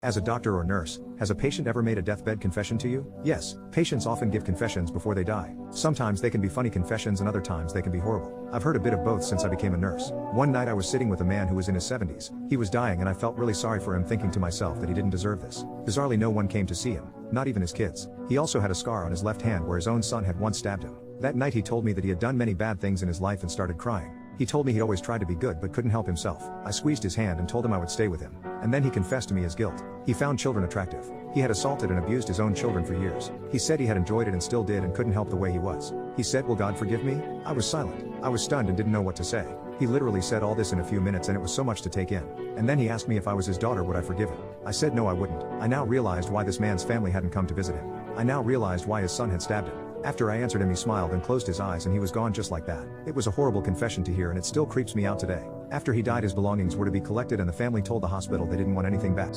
As a doctor or nurse, has a patient ever made a deathbed confession to you? Yes, patients often give confessions before they die. Sometimes they can be funny confessions and other times they can be horrible. I've heard a bit of both since I became a nurse. One night I was sitting with a man who was in his 70s. He was dying and I felt really sorry for him, thinking to myself that he didn't deserve this. Bizarrely, no one came to see him, not even his kids. He also had a scar on his left hand where his own son had once stabbed him. That night he told me that he had done many bad things in his life and started crying. He told me he always tried to be good but couldn't help himself. I squeezed his hand and told him I would stay with him. And then he confessed to me his guilt. He found children attractive. He had assaulted and abused his own children for years. He said he had enjoyed it and still did and couldn't help the way he was. He said, "Will God forgive me?" I was silent. I was stunned and didn't know what to say. He literally said all this in a few minutes and it was so much to take in. And then he asked me if I was his daughter, would I forgive him? I said no, I wouldn't. I now realized why this man's family hadn't come to visit him. I now realized why his son had stabbed him. After I answered him, he smiled and closed his eyes and he was gone just like that. It was a horrible confession to hear and it still creeps me out today. After he died, his belongings were to be collected and the family told the hospital they didn't want anything back.